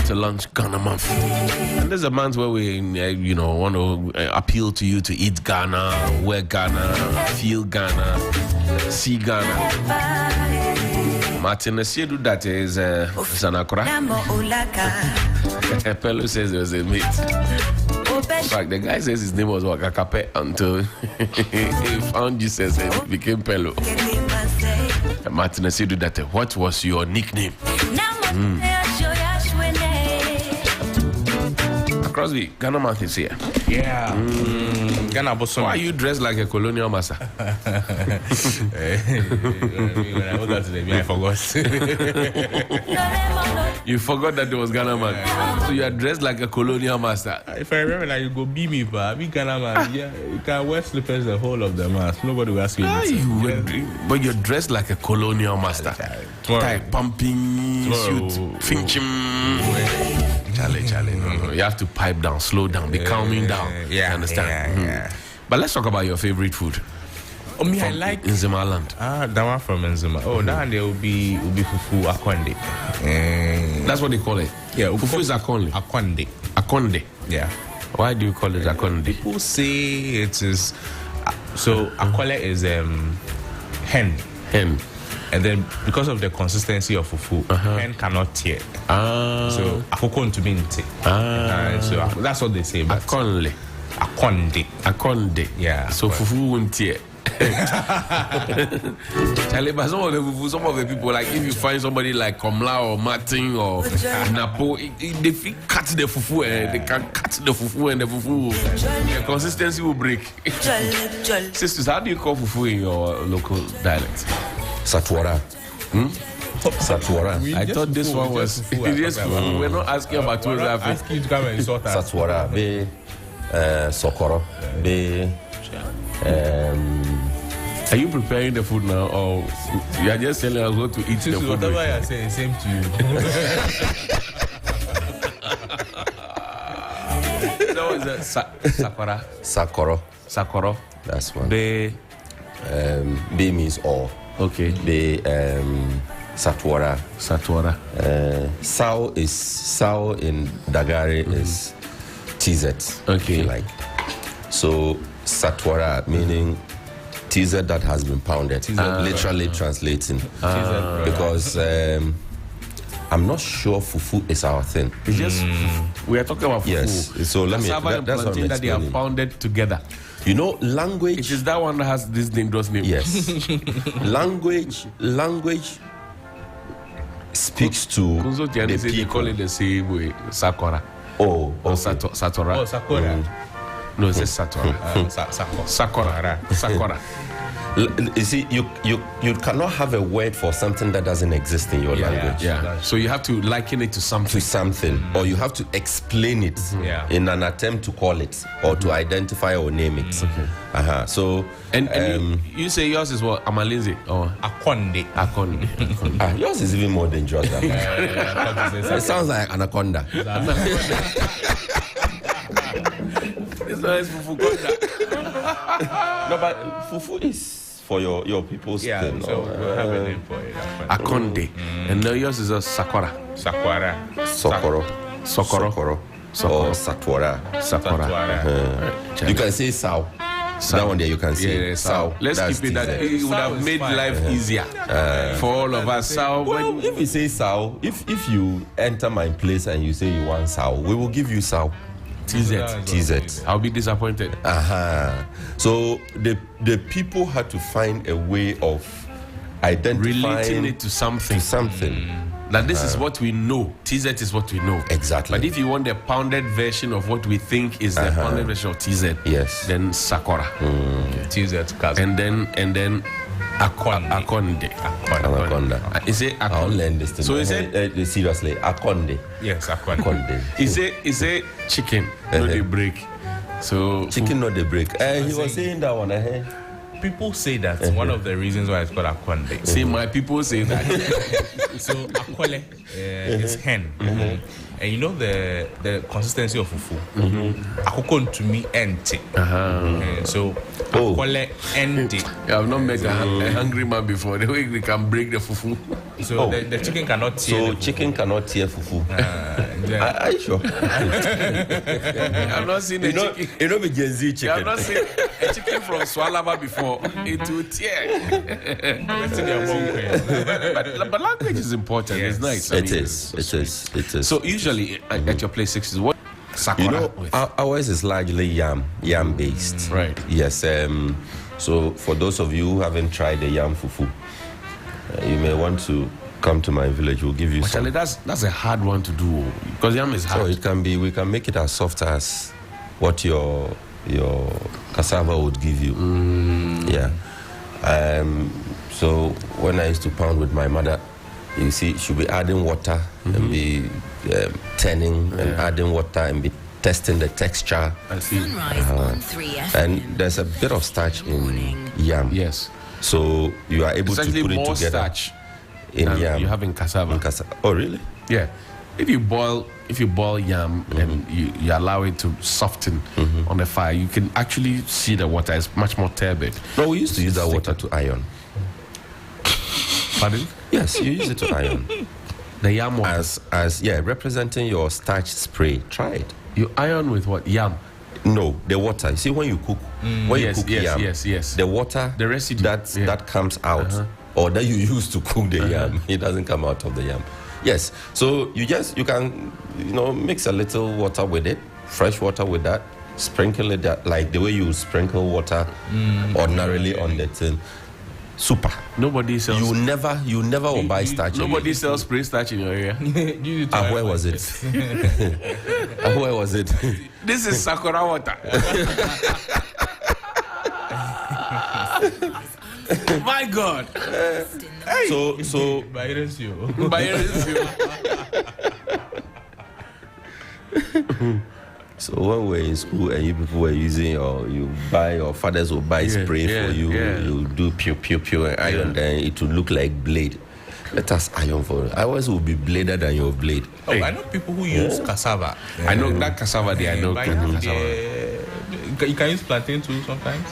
to launch Ghana Month. And there's a month where we, want to appeal to you to eat Ghana, wear Ghana, feel Ghana, see Ghana. Martin Asiedu, that is Sanakura. Pelo says there was a mate. In fact, the guy says his name was Wakakape until he found Jesus and it became Pelo. Martin Asiedu, that what was your nickname? Crosby, Ghana Month is here. Yeah. Ghana Bosom. Why are you dressed like a colonial master? When I was out today, I forgot. You forgot that there was Ghana Month. So you are dressed like a colonial master. If I remember, like, you go beat me, but I be Ghana man. Yeah, you can wear slippers the whole of the month. Nobody will ask you anything. But you're dressed like a colonial master. Tie pumping, suit, finching. Charlie. No. You have to pipe down, slow down, be calming down. Yeah, understand? Yeah. But let's talk about your favorite food. I like Nzima land. That one from Nzima. That one there will be fufu akonde. That's what they call it. Yeah, fufu is akonde. Akonde. Yeah. Why do you call it akonde? People say it is. So akonde is hen. And then because of the consistency of fufu, hen cannot tear. So akoko to be so that's what they say. Akonde. Yeah. So fufu won't tear. Charlie, but some of the people, like if you find somebody like Komla or Martin or Napo, they cut the fufu and they can cut the fufu and the fufu, the consistency will break. Sisters, how do you call fufu in your local dialect? Satwara. Satwara. I thought this one was just fufu. We're not asking about two. We're asking you to come and sort out. Satwara. Be sokoro. Be. Are you preparing the food now, or you are just telling us what to eat? The food whatever I say, same to you. So is that Sakoro? That's one. Be means all. Okay. Be Satwara. Sao in Dagari is TZ. Okay. Like so, Satwara meaning TZ that has been pounded. Literally translating because I'm not sure fufu is our thing. It's just we are talking about fufu. Yes. So let me. That's what I'm that they are pounded together. You know, language. It is that one that has this dangerous name. Yes. language speaks to the people. They call it the same way. Sakura. Oh, okay. Satora. Oh, Sakura. No, it's Satora. Sakura. You see, you cannot have a word for something that doesn't exist in your language. Yeah. So you have to liken it to something. Or you have to explain it in an attempt to call it or to identify or name it. So and you say yours is what? Amalinze or Akonde. Yours is even more dangerous than mine. It sounds like anaconda. It's not fufu. No, but fufu is for your people's thing. So we'll have a name for it. Akonde. And now yours is a Sakura. Sokoro. Or Satwara. You can say Sao. That one there you can say Sao. Let's keep it that it would have made life easier for all of us. Sao. Well, if you say Sao, if you enter my place and you say you want Sao, we will give you Sao. TZ. I'll be disappointed. So the people had to find a way of identifying relating it to something. That this is what we know. TZ is what we know. Exactly. But if you want the pounded version of what we think is the pounded version of TZ, then Sakura. TZ cousin. And then Akonde. Anaconda. Is it Akonde? I'll learn this thing. So is it seriously Akonde? Yes, Akonde. Is it chicken? No, they break. So chicken not the break. He was saying that one. People say that one of the reasons why it's called Akonde. See, my people say that. So Akwele is hen. And you know the consistency of fufu. Akoko to me ente. So Akwele ente. I've not met a hungry man before. The way we can break the fufu. So the chicken cannot tear. So chicken cannot tear fufu. Are you sure? I've not seen a chicken. You know the Gen Z chicken. I've not seen a chicken from Swalaba before. It will tear. But language is important. Yes. It's nice. It is. So usually at your place 6 is what? Sakura. You know, ours is largely yam based. Right. Yes. So for those of you who haven't tried the yam fufu, you may want to come to my village. We'll give you some. Actually, that's a hard one to do because yam is hard. So it can be. We can make it as soft as what your cassava would give you. Yeah. So when I used to pound with my mother, you see, she'll be adding water and be turning and adding water and be testing the texture. I see. And there's a bit of starch in yam. Yes. So you are able to put it more together starch in yam. You have in cassava. Oh, really? Yeah. If you boil yam and you allow it to soften on the fire, you can actually see the water is much more turbid. No, we used to use that water to iron. Pardon? Yes, you use it to iron. The yam water. As representing your starch spray. Try it. You iron with what? Yam? No, the water. You see, when you cook, yam, the water, the residue that comes out, or that you use to cook the yam, it doesn't come out of the yam. Yes, so you can mix a little water with it, fresh water with that, sprinkle it like the way you sprinkle water ordinarily on the tin. Super. Nobody sells. You never will buy starch. Nobody sells spray starch in your area. Where was it? Where was it? This is Sakura water. My God. So So when we're in school and you people were using your fathers will buy spray for you, you do pew and iron, then it will look like blade. Let us iron for it. Ours will be bladed than your blade. Oh, I know people who use cassava. I know that cassava there. I know cassava. You can use plantain too sometimes.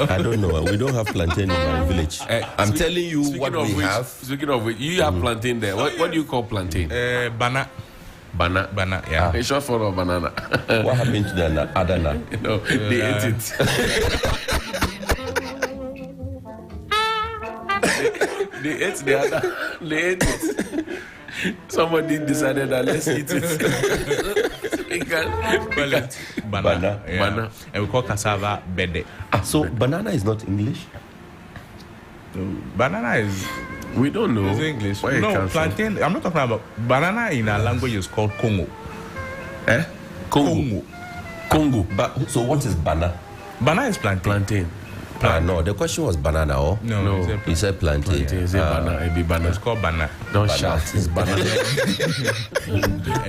I don't know. We don't have plantain in my village. I'm telling you what we have. Speaking of which, you have plantain there. What do you call plantain? Banana, yeah. It's short for banana. What happened to the other nut? They ate it. They ate the other. They ate it. Somebody decided that let's eat it. We can call it banana. Banana. And we call cassava bede. So banana is not English? Banana is... We don't know. It's English. No, plantain. I'm not talking about banana in our language is called Congo. Congo. But so what is banana? Banana is plantain. No, the question was banana. Oh no. He said plantain. It's banana. It's called banana. Don't shout. It's banana.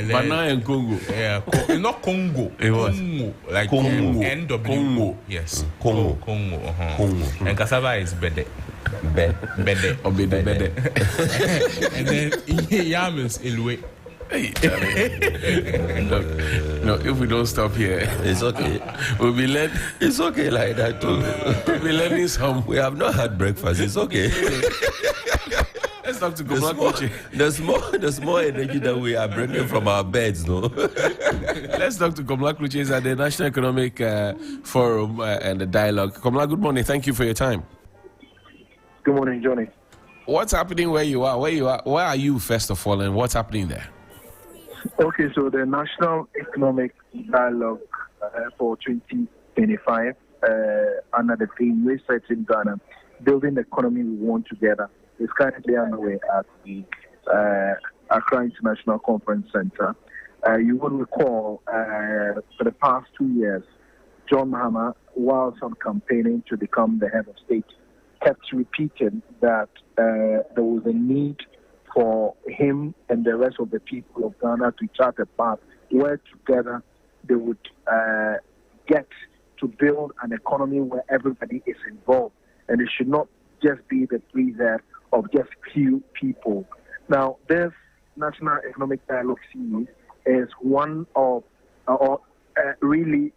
Banana and Congo. Yeah, it's not Congo. It was Congo, like Congo. NW. Congo. Yes. Congo. Congo. Congo. And cassava is bede. Bede. And then yam is ilwe. Hey, no, if we don't stop here, it's okay. We'll be learning. It's okay like that too. We'll be learning some. We have not had breakfast. It's okay. Let's talk to Komla Kluche. There's more energy that we are bringing from our beds, no? Let's talk to Komla Kluche. He's at the National Economic Forum and the dialogue. Komla, good morning. Thank you for your time. Good morning, Johnny. What's happening where you are? Where are you, first of all, and what's happening there? Okay, so the National Economic Dialogue for 2025 under the theme Research in Ghana, Building the Economy We Want Together, is currently underway at the Accra International Conference Center. You will recall for the past 2 years, John Mahama, whilst on campaigning to become the head of state, kept repeating that there was a need for him and the rest of the people of Ghana to chart a path where together they would get to build an economy where everybody is involved. And it should not just be the pleasure of just few people. Now, this National Economic Dialogue series is one of, really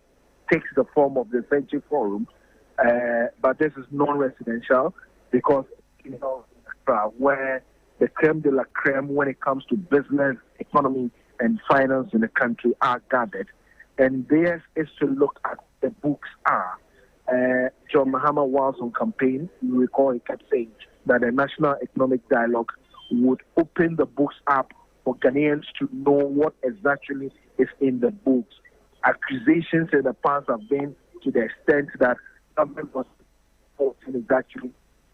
takes the form of the Century Forum, but this is non-residential because, where the creme de la creme when it comes to business, economy, and finance in the country are gathered. And theirs is to look at the books are. John Mahama was on campaign. You recall he kept saying that the National Economic Dialogue would open the books up for Ghanaians to know what exactly is in the books. Accusations in the past have been to the extent that government was reporting exactly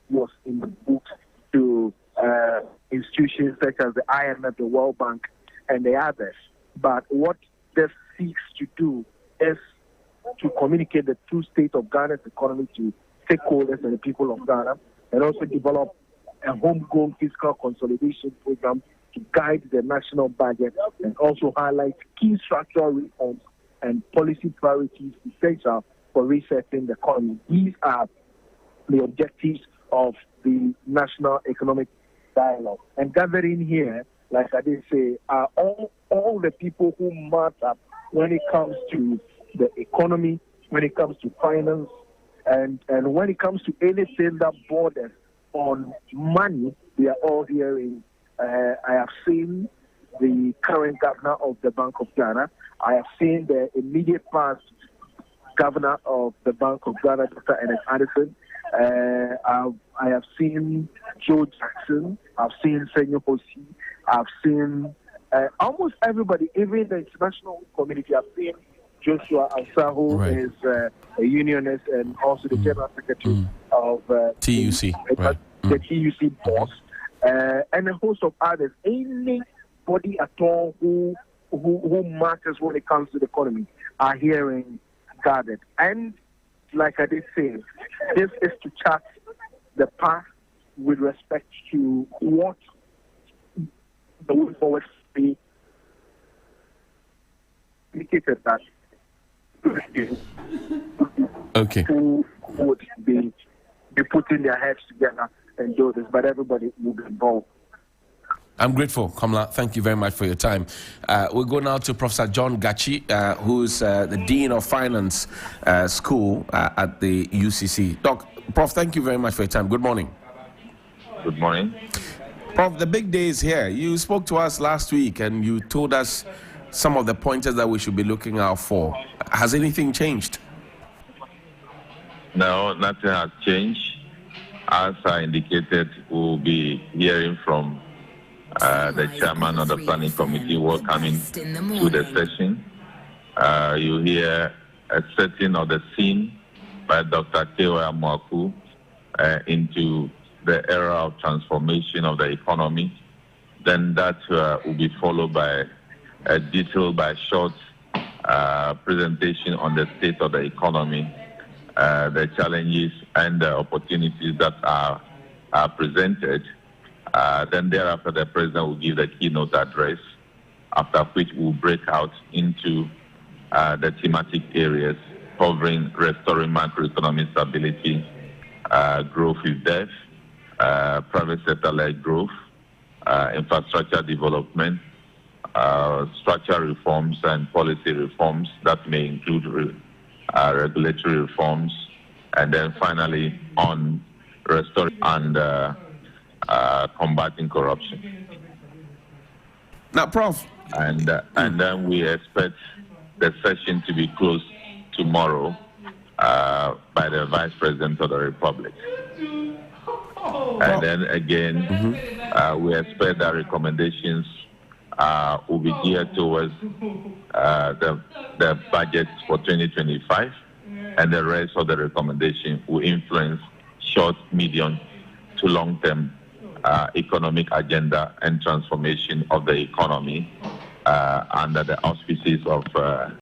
what's in the books to institutions such as the IMF, the World Bank, and the others. But what this seeks to do is to communicate the true state of Ghana's economy to stakeholders and the people of Ghana, and also develop a homegrown fiscal consolidation program to guide the national budget, and also highlight key structural reforms and policy priorities essential for resetting the economy. These are the objectives of the National Economic Dialogue. And gathering here, like I did say, are all the people who matter when it comes to the economy, when it comes to finance, and when it comes to anything that borders on money. We are all hearing. I have seen the current governor of the Bank of Ghana. I have seen the immediate past governor of the Bank of Ghana, Dr. Ernest Addison. I have seen Joe Jackson. I've seen Senyo Hosi. I've seen almost everybody, even the international community. I've seen Joshua Ansaho, right, is a unionist and also the general secretary of TUC, the TUC boss, and a host of others. Anybody at all who matters when it comes to the economy are hearing gathered. And like I did say, this is to chart the path with respect to what the way forward be indicated that who would be putting their heads together and do this, but everybody will be involved. I'm grateful, Komla. Thank you very much for your time. We'll go now to Professor John Gachi, who's the Dean of Finance School at the UCC. Prof, thank you very much for your time. Good morning. Good morning. Prof, the big day is here. You spoke to us last week and you told us some of the pointers that we should be looking out for. Has anything changed? No, nothing has changed. As I indicated, we'll be hearing from the chairman of the planning committee welcoming to the session. You hear a setting of the scene by Dr. Tewa Mwaku into the era of transformation of the economy. Then that will be followed by a detailed by short presentation on the state of the economy, the challenges and the opportunities that are presented. Then thereafter, the president will give the keynote address, after which we'll break out into the thematic areas covering restoring macroeconomic stability, growth with depth, private sector-led growth, infrastructure development, structural reforms and policy reforms that may include regulatory reforms, and then finally on restoring and combating corruption. Now, Prof. And then we expect the session to be closed tomorrow by the Vice President of the Republic. And then again, we expect that recommendations will be geared towards the budget for 2025, and the rest of the recommendation will influence short, medium to long-term economic agenda and transformation of the economy under the auspices of